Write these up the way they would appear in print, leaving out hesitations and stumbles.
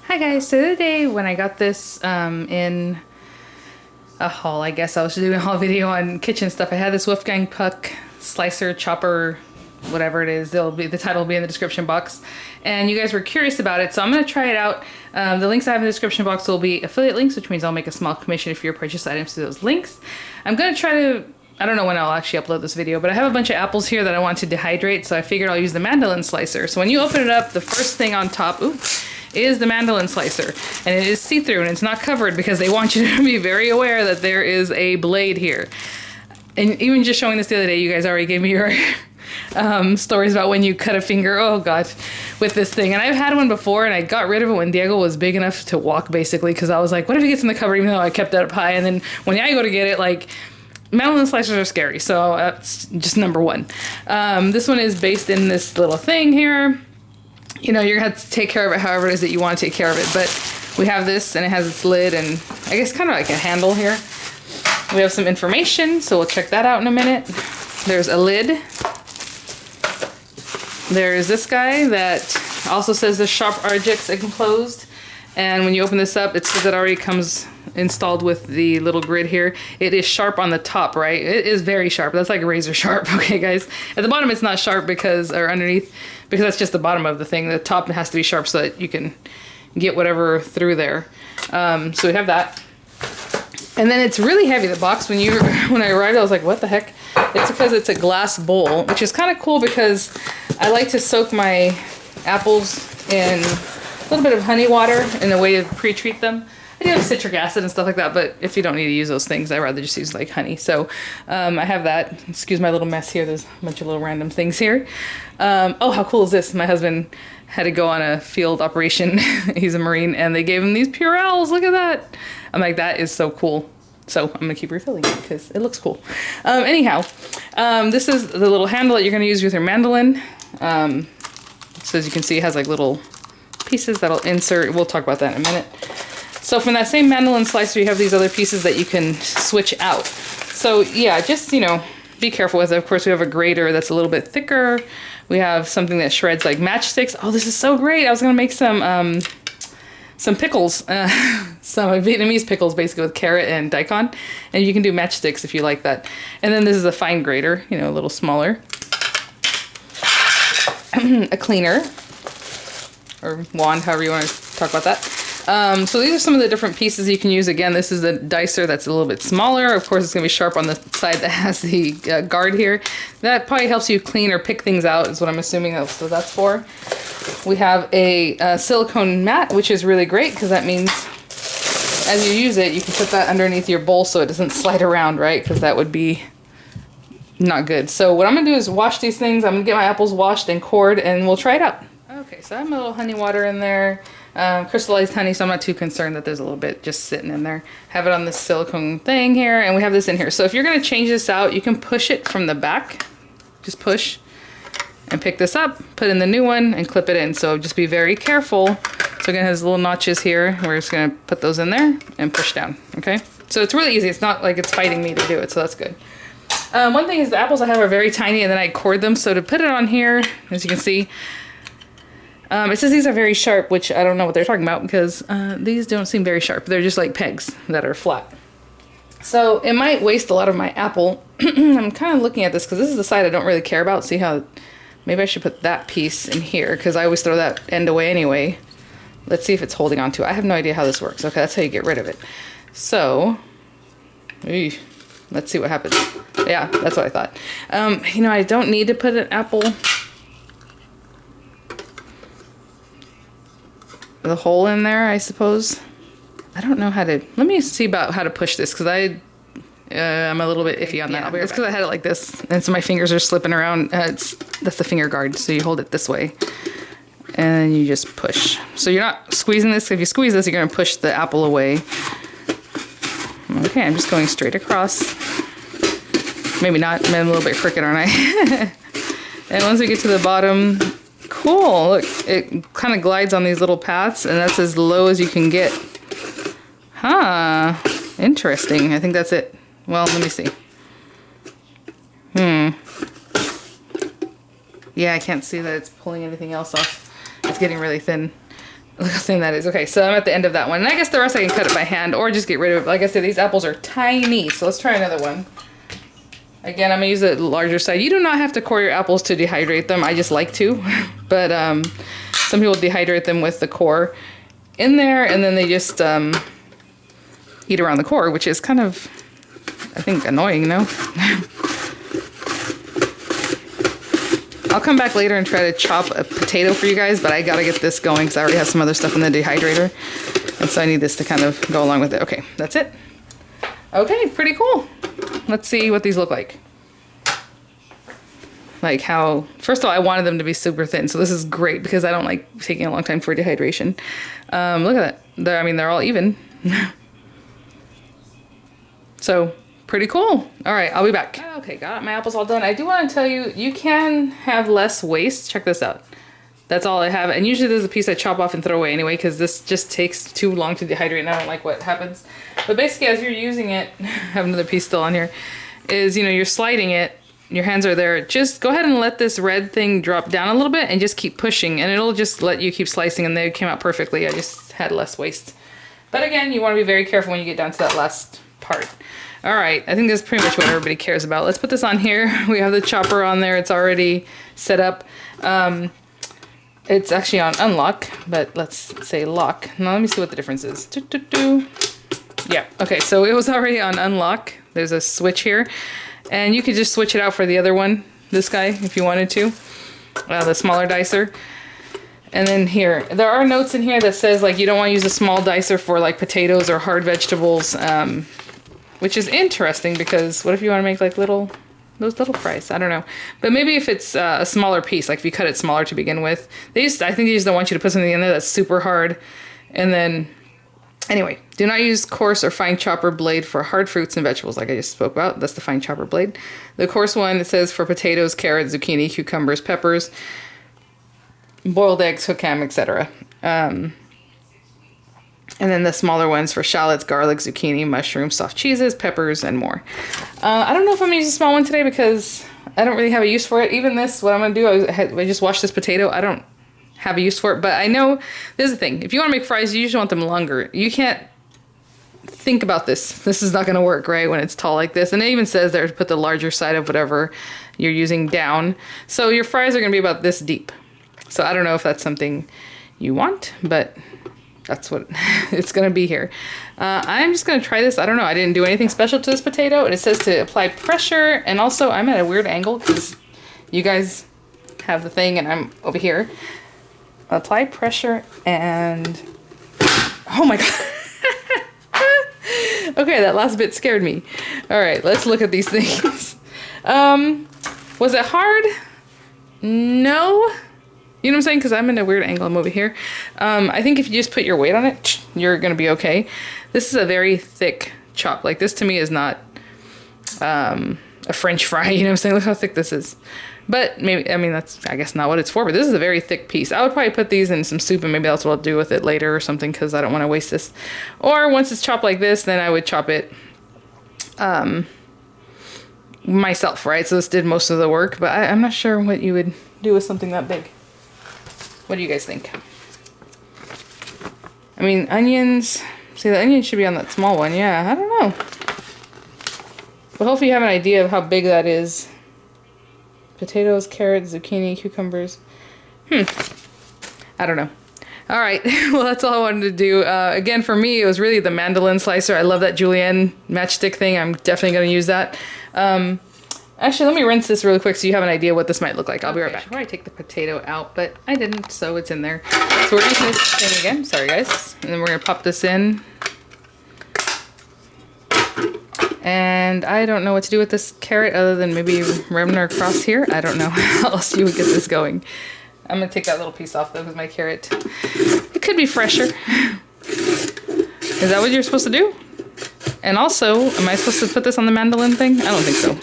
Hi guys, so the other day when I got this in a haul, I guess I was doing a haul video on kitchen stuff, I had this Wolfgang puck slicer, chopper, whatever it is. The title will be in the description box, and you guys were curious about it, so I'm going to try it out. The links I have in the description box will be affiliate links, which means I'll make a small commission if you purchase items through those links. I'm going to try to, I don't know when I'll actually upload this video, but I have a bunch of apples here that I want to dehydrate, so I figured I'll use the Mandolin slicer. So when you open it up, the first thing on top, is the Mandolin slicer, and it is see-through and it's not covered because they want you to be very aware that there is a blade here. And even just showing this the other day, you guys already gave me your stories about when you cut a finger, oh god, with this thing. And I've had one before and I got rid of it when Diego was big enough to walk, basically, because I was like, what if he gets in the cupboard, even though I kept it up high. And then when I go to get it, like, Mandolin slicers are scary, so that's just number one. This one is based in this little thing here. You know, you're gonna have to take care of it however it is that you want to take care of it, but we have this and it has its lid and I guess kind of like a handle here. We have some information, so we'll check that out in a minute. There's a lid. There's this guy that also says the sharp objects enclosed, and when you open this up, it says it already comes installed with the little grid here. It is sharp on the top, right? It is very sharp. That's like razor sharp, okay guys? At the bottom it's not sharp because, or underneath, because that's just the bottom of the thing. The top has to be sharp so that you can get whatever through there. So we have that. And then it's really heavy, the box. When I arrived, I was like, what the heck? It's because it's a glass bowl, which is kind of cool because I like to soak my apples in a little bit of honey water in a way to pre-treat them. I do have citric acid and stuff like that, but if you don't need to use those things, I'd rather just use like honey. So I have that. Excuse my little mess here. There's a bunch of little random things here. Oh, how cool is this? My husband had to go on a field operation. He's a Marine, and they gave him these Purells. Look at that. I'm like, that is so cool. So I'm going to keep refilling it because it looks cool. Anyhow, this is the little handle that you're going to use with your mandolin. So as you can see, it has like little pieces that'll insert. We'll talk about that in a minute. So from that same mandolin slicer, you have these other pieces that you can switch out. So yeah, just, you know, be careful with it. Of course, we have a grater that's a little bit thicker. We have something that shreds like matchsticks. Oh, this is so great. I was going to make some pickles, some Vietnamese pickles, basically with carrot and daikon. And you can do matchsticks if you like that. And then this is a fine grater, you know, a little smaller. A cleaner, or wand, however you want to talk about that. So these are some of the different pieces you can use. Again, this is a dicer that's a little bit smaller. Of course, it's going to be sharp on the side that has the guard here. That probably helps you clean or pick things out, is what I'm assuming that's what that's for. We have a silicone mat, which is really great because that means as you use it, you can put that underneath your bowl so it doesn't slide around, right? Because that would be not good. So what I'm going to do is wash these things. I'm going to get my apples washed and cored, and we'll try it out. Okay, so I have a little honey water in there. Crystallized honey, so I'm not too concerned that there's a little bit just sitting in there. Have it on this silicone thing here, and we have this in here. So if you're going to change this out, you can push it from the back. Just push and pick this up, put in the new one, and clip it in. So just be very careful. So again, it has little notches here. We're just going to put those in there and push down, okay? So it's really easy. It's not like it's fighting me to do it, so that's good. One thing is the apples I have are very tiny, and then I cord them. So to put it on here, as you can see, it says these are very sharp, which I don't know what they're talking about because these don't seem very sharp. They're just like pegs that are flat. So it might waste a lot of my apple. I'm kind of looking at this because this is the side I don't really care about. See how, maybe I should put that piece in here because I always throw that end away anyway. Let's see if it's holding on to it. I have no idea how this works. Okay, that's how you get rid of it. So, let's see what happens. Yeah, that's what I thought. You know, I don't need to put an apple, the hole in there, I suppose. I don't know how to, let me see about how to push this because I'm a little bit iffy on that. It's because I had it like this and so my fingers are slipping around. That's the finger guard, so you hold it this way and you just push. So you're not squeezing this. If you squeeze this, you're going to push the apple away. Okay, I'm just going straight across. Maybe not, I'm a little bit crooked, aren't I? And once we get to the bottom, cool, look, it kind of glides on these little paths, and that's as low as you can get. Huh, interesting. I think that's it. Well, let me see. Yeah, I can't see that it's pulling anything else off. It's getting really thin. Look how thin that is. Okay, so I'm at the end of that one. And I guess the rest I can cut it by hand or just get rid of it. Like I said, these apples are tiny. So let's try another one. Again, I'm gonna use the larger side. You do not have to core your apples to dehydrate them. I just like to. But some people dehydrate them with the core in there and then they just eat around the core, which is kind of, I think, annoying, no? I'll come back later and try to chop a potato for you guys, but I gotta get this going because I already have some other stuff in the dehydrator. And so I need this to kind of go along with it. Okay, that's it. Okay, pretty cool. Let's see what these look like. Like how, first of all, I wanted them to be super thin. So this is great because I don't like taking a long time for dehydration. Look at that. They're all even. So pretty cool. All right, I'll be back. Okay, got my apples all done. I do want to tell you, you can have less waste. Check this out. That's all I have. And usually there's a piece I chop off and throw away anyway, because this just takes too long to dehydrate and I don't like what happens. But basically as you're using it, I have another piece still on here, is, you know, you're sliding it, your hands are there. Just go ahead and let this red thing drop down a little bit and just keep pushing and it'll just let you keep slicing and they came out perfectly. I just had less waste. But again, you want to be very careful when you get down to that last part. All right, I think that's pretty much what everybody cares about. Let's put this on here. We have the chopper on there. It's already set up. It's actually on unlock, but let's say lock. Now let me see what the difference is. Yeah, okay, so it was already on unlock. There's a switch here. And you could just switch it out for the other one, this guy, if you wanted to. The smaller dicer. And then here, there are notes in here that says like you don't want to use a small dicer for like potatoes or hard vegetables. Which is interesting because what if you want to make like those little fries? I don't know. But maybe if it's a smaller piece, like if you cut it smaller to begin with. I think they just don't want you to put something in there that's super hard. And then, anyway, do not use coarse or fine chopper blade for hard fruits and vegetables like I just spoke about. That's the fine chopper blade. The coarse one, it says for potatoes, carrots, zucchini, cucumbers, peppers, boiled eggs, hook ham, etc. And then the smaller ones for shallots, garlic, zucchini, mushrooms, soft cheeses, peppers, and more. I don't know if I'm going to use a small one today because I don't really have a use for it. Even this, what I'm going to do, I just washed this potato. I don't have a use for it. But I know, there's the thing. If you want to make fries, you usually want them longer. You can't think about this. This is not going to work, right, when it's tall like this. And it even says there to put the larger side of whatever you're using down. So your fries are going to be about this deep. So I don't know if that's something you want, but that's what it's going to be here. I'm just going to try this. I don't know. I didn't do anything special to this potato. And it says to apply pressure. And also, I'm at a weird angle because you guys have the thing and I'm over here. Apply pressure and... Oh my God. Okay, that last bit scared me. All right, let's look at these things. Was it hard? No. You know what I'm saying? Because I'm in a weird angle. I'm over here. I think if you just put your weight on it, you're going to be okay. This is a very thick chop. Like this to me is not a French fry. You know what I'm saying? Look how thick this is. But maybe, I mean, that's, I guess, not what it's for. But this is a very thick piece. I would probably put these in some soup and maybe that's what I'll do with it later or something because I don't want to waste this. Or once it's chopped like this, then I would chop it myself, right? So this did most of the work. But I'm not sure what you would do with something that big. What do you guys think? I mean, onions. See, the onion should be on that small one. Yeah, I don't know. But hopefully you have an idea of how big that is. Potatoes, carrots, zucchini, cucumbers. I don't know. All right. Well, that's all I wanted to do. Again, for me, it was really the mandolin slicer. I love that Julienne matchstick thing. I'm definitely going to use that. Actually, let me rinse this really quick so you have an idea what this might look like. I'll be right back. Sure, I take the potato out, but I didn't, so it's in there. So we're using this thing again. Sorry, guys. And then we're going to pop this in. And I don't know what to do with this carrot other than maybe run her across here. I don't know how else you would get this going. I'm going to take that little piece off, though, with my carrot. It could be fresher. Is that what you're supposed to do? And also, am I supposed to put this on the mandolin thing? I don't think so.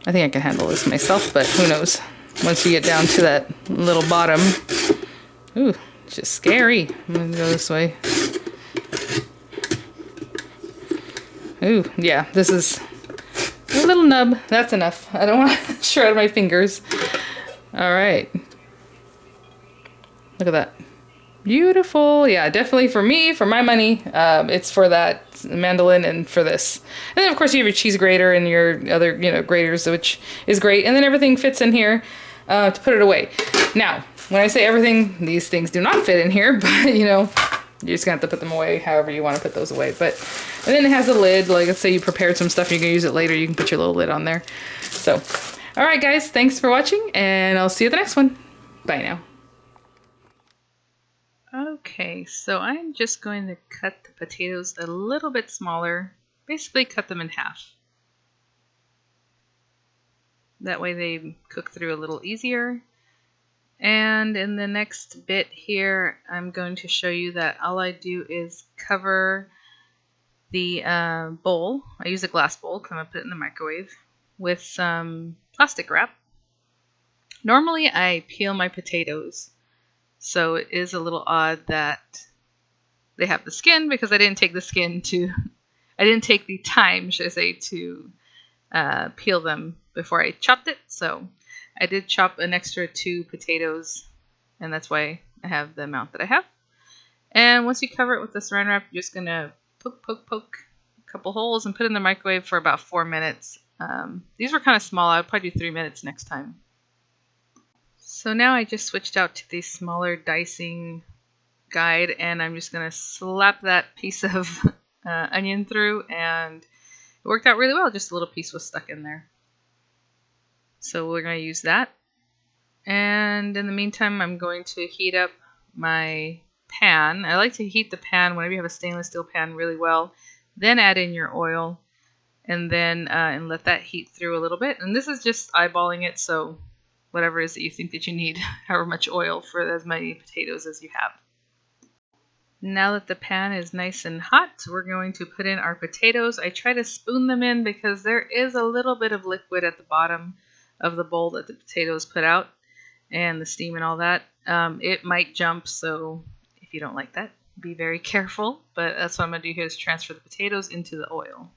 I think I can handle this myself, but who knows. Once you get down to that little bottom. Ooh, it's just scary. I'm going to go this way. Ooh, yeah, this is a little nub. That's enough. I don't want to shred my fingers. All right. Look at that. Beautiful. Yeah, definitely for me, for my money, it's for that mandolin and for this. And then of course you have your cheese grater and your other, graters, which is great. And then everything fits in here to put it away. Now, when I say everything, these things do not fit in here, but you're just gonna have to put them away however you want to put those away. And then it has a lid. Like, let's say you prepared some stuff, you're gonna use it later, you can put your little lid on there. So, all right, guys, thanks for watching, and I'll see you at the next one. Bye now. Okay, so I'm just going to cut the potatoes a little bit smaller, basically cut them in half. That way they cook through a little easier. And in the next bit here, I'm going to show you that all I do is cover the bowl. I use a glass bowl because I'm going to put it in the microwave with some plastic wrap. Normally I peel my potatoes. So it is a little odd that they have the skin because I didn't take the time, should I say, to peel them before I chopped it. So I did chop an extra 2 potatoes, and that's why I have the amount that I have. And once you cover it with the saran wrap, you're just going to poke a couple holes and put it in the microwave for about 4 minutes. These were kind of small. I would probably do 3 minutes next time. So now I just switched out to the smaller dicing guide, and I'm just going to slap that piece of onion through, and it worked out really well. Just a little piece was stuck in there. So we're going to use that. And in the meantime, I'm going to heat up my pan. I like to heat the pan whenever you have a stainless steel pan really well. Then add in your oil, and then and let that heat through a little bit. And this is just eyeballing it, so whatever it is that you think that you need, however much oil for as many potatoes as you have. Now that the pan is nice and hot, we're going to put in our potatoes. I try to spoon them in because there is a little bit of liquid at the bottom of the bowl that the potatoes put out, and the steam and all that. It might jump, so if you don't like that, be very careful. But that's what I'm going to do here, is transfer the potatoes into the oil.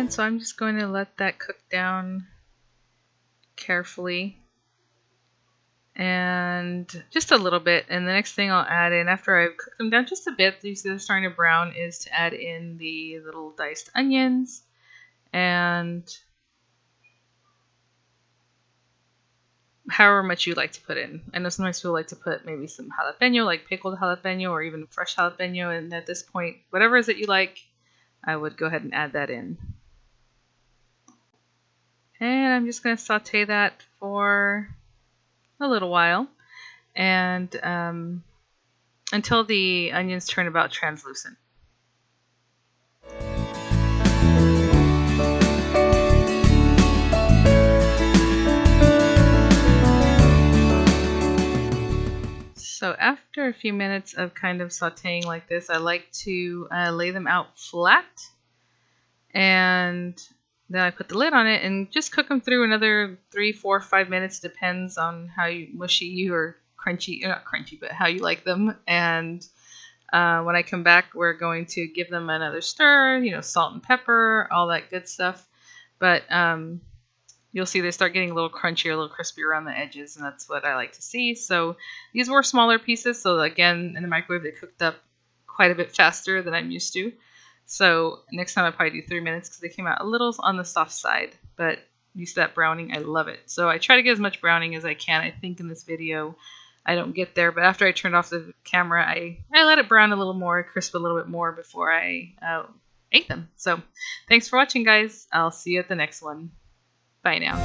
So I'm just going to let that cook down carefully, and just a little bit. And the next thing I'll add in, after I've cooked them down just a bit, you see they're starting to brown, is to add in the little diced onions, and however much you like to put in. I know sometimes people like to put maybe some jalapeno, like pickled jalapeno, or even fresh jalapeno, and at this point, whatever it is that you like, I would go ahead and add that in. And I'm just going to saute that for a little while, and until the onions turn about translucent. So after a few minutes of kind of sauteing like this, I like to lay them out flat, and then I put the lid on it and just cook them through another 3, 4, 5 minutes, depends on how mushy or crunchy, not crunchy, but how you like them. And when I come back, we're going to give them another stir, salt and pepper, all that good stuff. But you'll see they start getting a little crunchier, a little crispier around the edges, and that's what I like to see. So these were smaller pieces, so again, in the microwave, they cooked up quite a bit faster than I'm used to. So next time I probably do 3 minutes because they came out a little on the soft side, but used to that browning, I love it. So I try to get as much browning as I can. I think in this video I don't get there, but after I turned off the camera, I let it brown a little more, crisp a little bit more before I ate them. So thanks for watching, guys. I'll see you at the next one. Bye now.